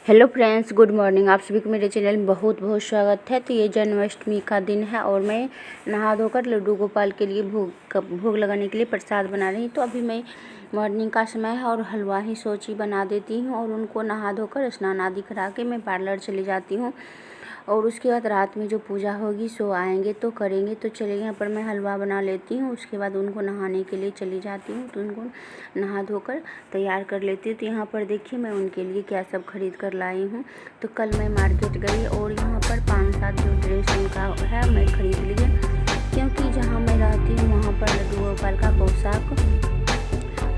Hello friends, good morning. आप सभी को मेरे चैनल में बहुत बहुत स्वागत है। तो ये जन्माष्टमी का दिन है और मैं नहा धोकर लड्डू गोपाल के लिए भोग लगाने के लिए प्रसाद बना रही हूँ। तो अभी मैं मॉर्निंग का समय है और हलवा ही सोची बना देती हूँ और उनको नहा धोकर स्नान आदि करा के मैं पार्लर चली जाती हूँ। और उसके बाद रात में जो पूजा होगी सो आएंगे तो करेंगे। तो चलिए यहाँ पर मैं हलवा बना लेती हूँ। उसके बाद उनको नहाने के लिए चली जाती हूँ। तो उनको नहा धोकर तैयार कर लेती हूँ। तो यहाँ पर देखिए मैं उनके लिए क्या सब खरीद कर लाई हूँ। तो कल मैं मार्केट गई और यहाँ पर 5-7 जो ड्रेस उनका है मैं खरीद लिए, क्योंकि जहाँ मैं रहती हूँ वहाँ पर लड्डू गोपाल का पोशाक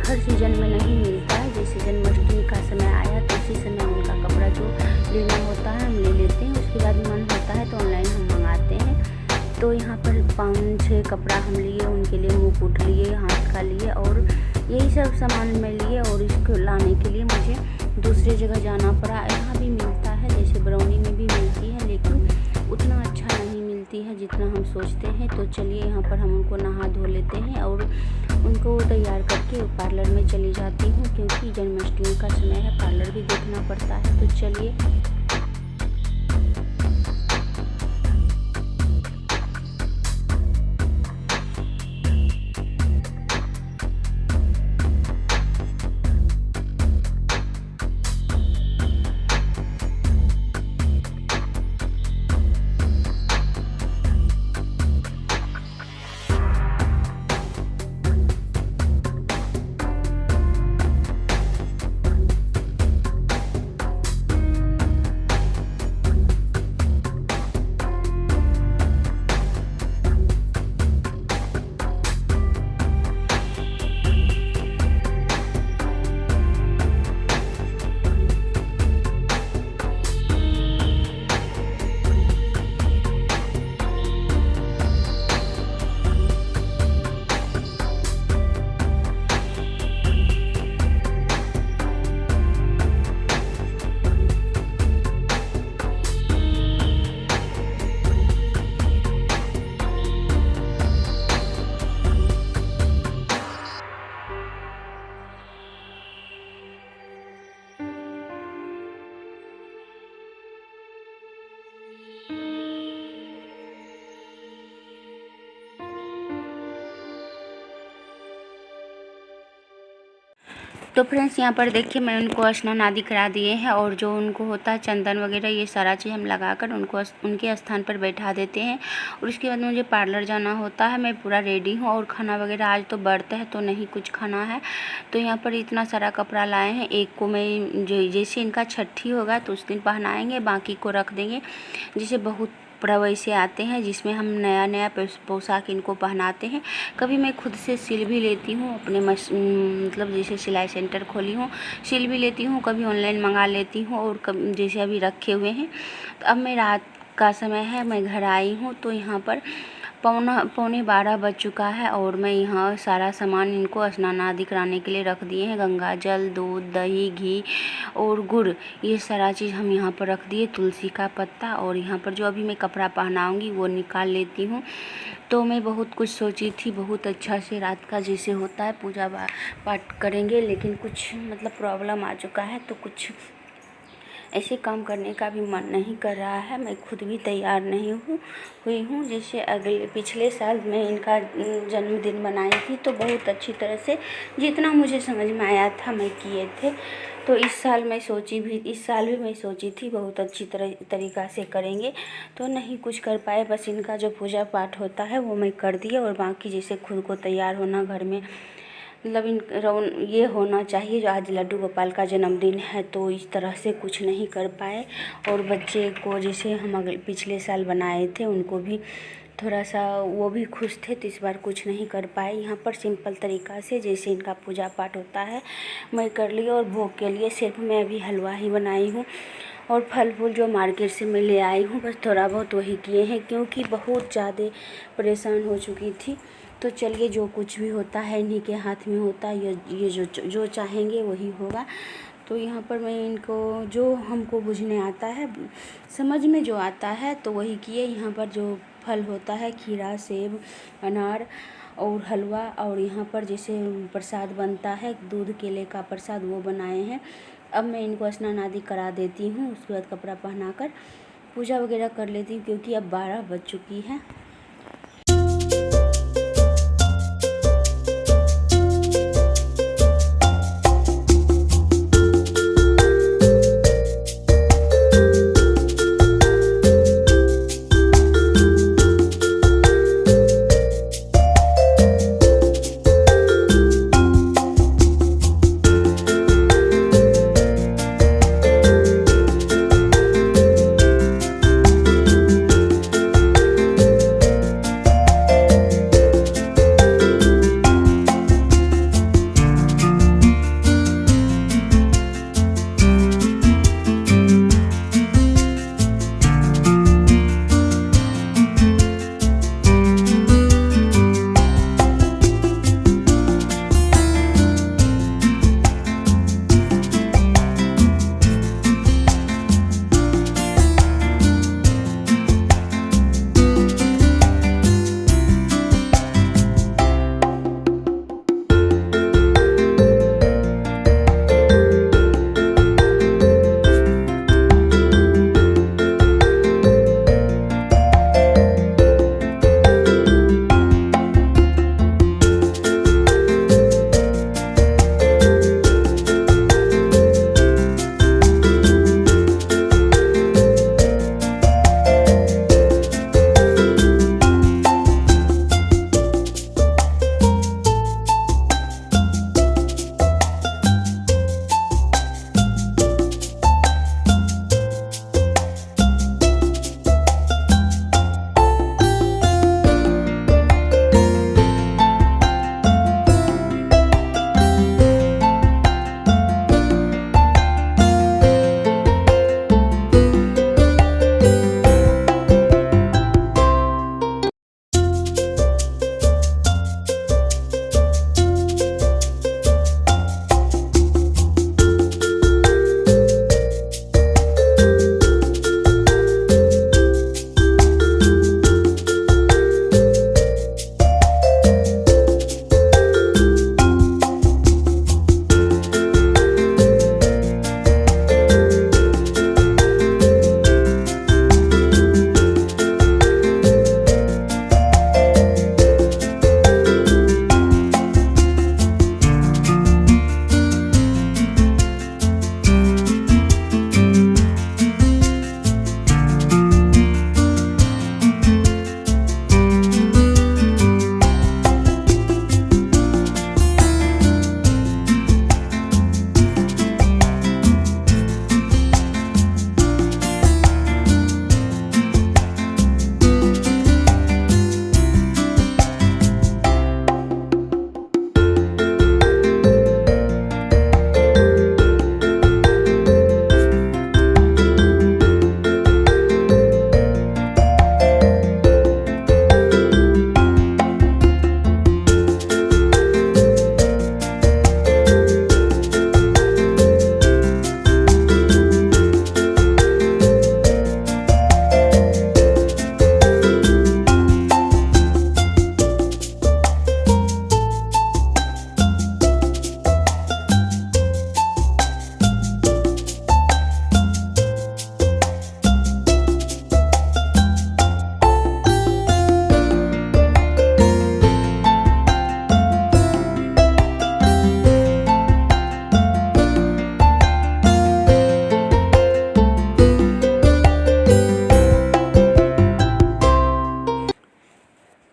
हर सीज़न में नहीं मिलता है। जैसे जन्माष्टमी का समय आया तो इसी समय उनका कपड़ा जो लेना होता है हम ले लेते हैं। उसके बाद मन होता है तो ऑनलाइन हम मंगाते हैं। तो यहाँ पर 5-6 कपड़ा हम लिए, उनके लिए मुकुट लिए, हाथ का लिए और यही सब सामान मैं लिए। और इसको लाने के लिए मुझे दूसरी जगह जाना पड़ा। यहाँ भी मिलता है, जैसे बरौनी में भी मिलती है, लेकिन उतना अच्छा नहीं मिलती है जितना हम सोचते हैं। तो चलिए यहाँ पर हम उनको नहा धो लेते हैं और उनको तैयार करके पार्लर में चली जाती हूँ, क्योंकि जन्माष्टमी का समय है, पार्लर भी देखना पड़ता है। तो चलिए तो फ्रेंड्स यहाँ पर देखिए मैं उनको स्नान आदि करा दिए हैं और जो उनको होता है चंदन वगैरह ये सारा चीज़ हम लगाकर उनको उनके स्थान पर बैठा देते हैं। और उसके बाद मुझे पार्लर जाना होता है। मैं पूरा रेडी हूँ और खाना वगैरह आज तो व्रत है तो नहीं कुछ खाना है। तो यहाँ पर इतना सारा कपड़ा लाए हैं। एक को मैं जैसे इनका छठी होगा तो उस दिन पहनाएंगे, बाकी को रख देंगे। जैसे बहुत पर्व ऐसे आते हैं जिसमें हम नया नया पोशाक इनको पहनाते हैं। कभी मैं खुद से सिल भी लेती हूँ, अपने मतलब जैसे सिलाई सेंटर खोली हूँ, सिल भी लेती हूँ, कभी ऑनलाइन मंगा लेती हूँ। और कभी जैसे अभी रखे हुए हैं। तो अब मैं रात का समय है, मैं घर आई हूँ। तो यहाँ पर 11:45 बज चुका है और मैं यहाँ सारा सामान इनको स्नान आदि कराने के लिए रख दिए हैं। गंगा जल, दूध, दही, घी और गुड़, ये सारा चीज़ हम यहाँ पर रख दिए। तुलसी का पत्ता और यहाँ पर जो अभी मैं कपड़ा पहनाऊँगी वो निकाल लेती हूँ। तो मैं बहुत कुछ सोची थी, बहुत अच्छा से रात का जैसे होता है पूजा पाठ करेंगे, लेकिन कुछ मतलब प्रॉब्लम आ चुका है तो कुछ ऐसे काम करने का भी मन नहीं कर रहा है। मैं खुद भी तैयार नहीं हुई हूँ। जैसे पिछले साल मैं इनका जन्मदिन मनाई थी तो बहुत अच्छी तरह से जितना मुझे समझ में आया था मैं किए थे। तो इस साल भी मैं सोची थी बहुत अच्छी तरीक़ा से करेंगे, तो नहीं कुछ कर पाए। बस इनका जो पूजा पाठ होता है वो मैं कर दिया और बाकी जैसे खुद को तैयार होना, घर में मतलब ये होना चाहिए जो आज लड्डू गोपाल का जन्मदिन है, तो इस तरह से कुछ नहीं कर पाए। और बच्चे को जैसे हम पिछले साल बनाए थे उनको भी थोड़ा सा वो भी खुश थे, तो इस बार कुछ नहीं कर पाए। यहाँ पर सिंपल तरीक़ा से जैसे इनका पूजा पाठ होता है मैं कर ली। और भोग के लिए सिर्फ मैं अभी हलवा ही बनाई हूँ और फल फूल जो मार्केट से मैं ले आई हूँ बस थोड़ा बहुत वही किए हैं, क्योंकि बहुत ज़्यादा परेशान हो चुकी थी। तो चलिए जो कुछ भी होता है इन्हीं के हाथ में होता है, ये जो चाहेंगे वही होगा। तो यहाँ पर मैं इनको जो हमको बुझने आता है, समझ में जो आता है तो वही किए। यहाँ पर जो फल होता है खीरा, सेब, अनार और हलवा, और यहाँ पर जैसे प्रसाद बनता है दूध केले का प्रसाद वो बनाए हैं। अब मैं इनको स्नान आदि करा देती हूँ, उसके बाद कपड़ा पहना कर पूजा वगैरह कर लेती हूँ, क्योंकि अब 12 बज चुकी है।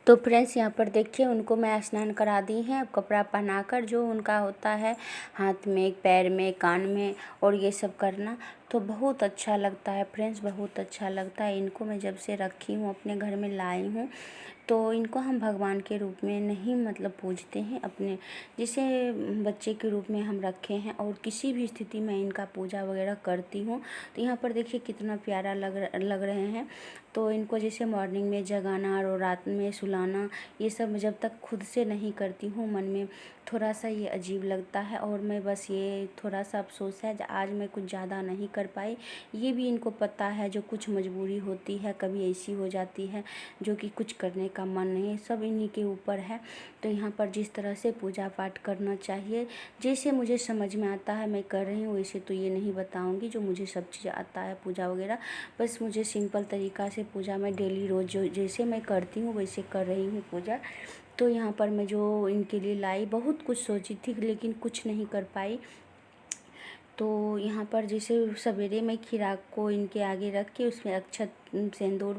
तो फ्रेंड्स यहाँ पर देखिए उनको मैं स्नान करा दी है। अब कपड़ा पहनाकर जो उनका होता है हाथ में, पैर में, कान में और ये सब करना, तो बहुत अच्छा लगता है फ्रेंड्स, बहुत अच्छा लगता है। इनको मैं जब से रखी हूँ, अपने घर में लाई हूँ, तो इनको हम भगवान के रूप में नहीं मतलब पूजते हैं, अपने जैसे बच्चे के रूप में हम रखे हैं। और किसी भी स्थिति में इनका पूजा वगैरह करती हूँ। तो यहाँ पर देखिए कितना प्यारा लग रहे हैं। तो इनको जैसे मॉर्निंग में जगाना और रात में सुलाना, ये सब जब तक खुद से नहीं करती हूँ, मन में थोड़ा सा ये अजीब लगता है। और मैं बस ये थोड़ा सा अफसोस है आज मैं कुछ ज़्यादा नहीं कर पाई। ये भी इनको पता है, जो कुछ मजबूरी होती है, कभी ऐसी हो जाती है जो कि कुछ करने का मन नहीं है, सब इन्हीं के ऊपर है। तो यहाँ पर जिस तरह से पूजा पाठ करना चाहिए, जैसे मुझे समझ में आता है मैं कर रही हूँ, वैसे तो ये नहीं बताऊँगी जो मुझे सब चीज़ आता है पूजा वगैरह। बस मुझे सिंपल तरीक़ा से पूजा मैं डेली रोज़ जो जैसे मैं करती हूँ वैसे कर रही हूँ पूजा। तो यहाँ पर मैं जो इनके लिए लाई, बहुत कुछ सोची थी लेकिन कुछ नहीं कर पाई। तो यहाँ पर जैसे सवेरे मैं खीरा को इनके आगे रख के उसमें अक्षत, सिंदूर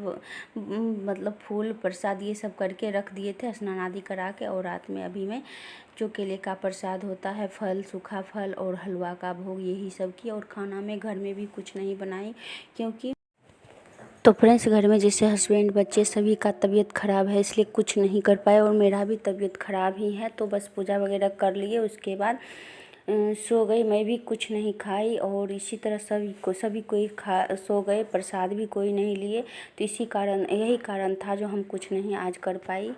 मतलब फूल प्रसाद ये सब करके रख दिए थे स्नान आदि करा के। और रात में अभी मैं जो केले का प्रसाद होता है, फल, सूखा फल और हलवा का भोग, यही सब किया। और खाना में घर में भी कुछ नहीं बनाई क्योंकि तो फ्रेंड्स घर में जैसे हस्बैंड, बच्चे सभी का तबीयत ख़राब है, इसलिए कुछ नहीं कर पाए और मेरा भी तबीयत ख़राब ही है। तो बस पूजा वगैरह कर लिए, उसके बाद सो गई। मैं भी कुछ नहीं खाई और इसी तरह सभी कोई सो गए, प्रसाद भी कोई नहीं लिए। तो इसी कारण, यही कारण था जो हम कुछ नहीं आज कर पाई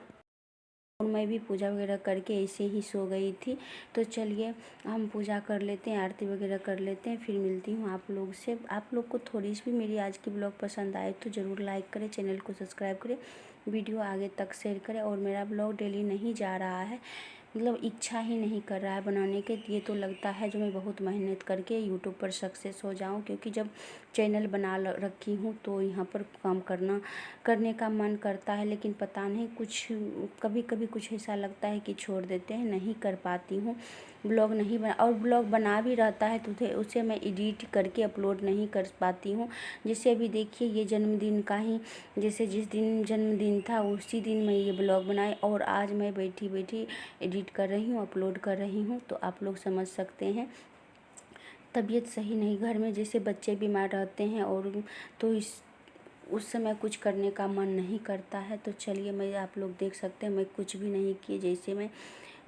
और मैं भी पूजा वगैरह करके ऐसे ही सो गई थी। तो चलिए हम पूजा कर लेते हैं, आरती वगैरह कर लेते हैं, फिर मिलती हूँ आप लोग से। आप लोग को थोड़ी सी भी मेरी आज की ब्लॉग पसंद आए तो ज़रूर लाइक करें, चैनल को सब्सक्राइब करें, वीडियो आगे तक शेयर करें। और मेरा ब्लॉग डेली नहीं जा रहा है, मतलब इच्छा ही नहीं कर रहा है बनाने के। ये तो लगता है जो मैं बहुत मेहनत करके यूट्यूब पर सक्सेस हो जाऊं, क्योंकि जब चैनल बना रखी हूँ तो यहाँ पर काम करने का मन करता है, लेकिन पता नहीं कुछ कभी कभी कुछ ऐसा लगता है कि छोड़ देते हैं, नहीं कर पाती हूँ ब्लॉग नहीं बना। और ब्लॉग बना भी रहता है तो उसे मैं एडिट करके अपलोड नहीं कर पाती हूँ। जैसे अभी देखिए ये जन्मदिन का ही, जैसे जिस दिन जन्मदिन था उसी दिन मैं ये ब्लॉग बनाई और आज मैं बैठी बैठी एडिट कर रही हूँ, अपलोड कर रही हूँ। तो आप लोग समझ सकते हैं तबीयत सही नहीं, घर में जैसे बच्चे बीमार रहते हैं और तो उस समय कुछ करने का मन नहीं करता है। तो चलिए मैं, आप लोग देख सकते हैं मैं कुछ भी नहीं किए, जैसे मैं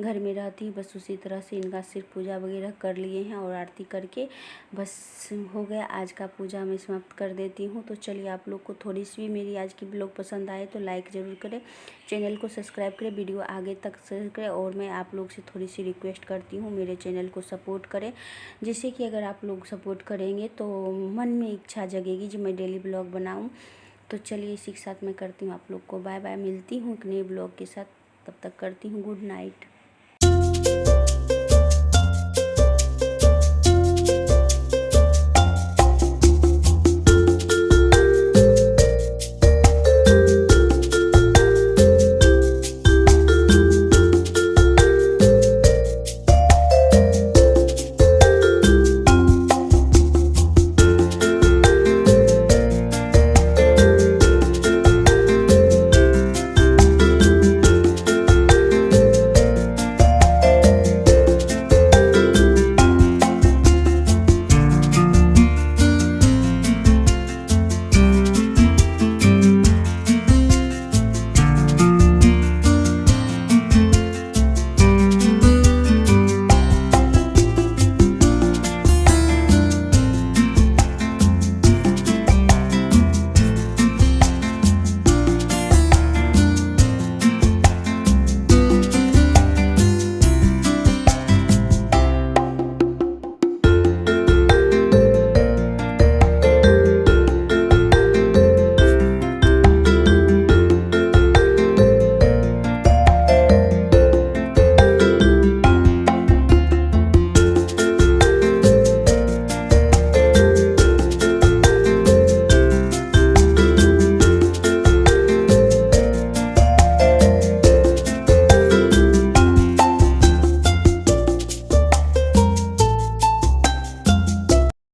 घर में रहती हूँ बस उसी तरह से इनका सिर्फ पूजा वगैरह कर लिए हैं और आरती करके बस हो गया। आज का पूजा मैं समाप्त कर देती हूँ। तो चलिए आप लोग को थोड़ी सी भी मेरी आज की ब्लॉग पसंद आए तो लाइक ज़रूर करें, चैनल को सब्सक्राइब करें, वीडियो आगे तक शेयर करें। और मैं आप लोग से थोड़ी सी रिक्वेस्ट करती हूँ, मेरे चैनल को सपोर्ट करें, जिससे कि अगर आप लोग सपोर्ट करेंगे तो मन में इच्छा जगेगी जो मैं डेली ब्लॉग बनाऊँ। तो चलिए इसी के साथ मैं करती हूँ आप लोग को बाय बाय, मिलती हूँ एक नए ब्लॉग के साथ, तब तक करती हूँ गुड नाइट।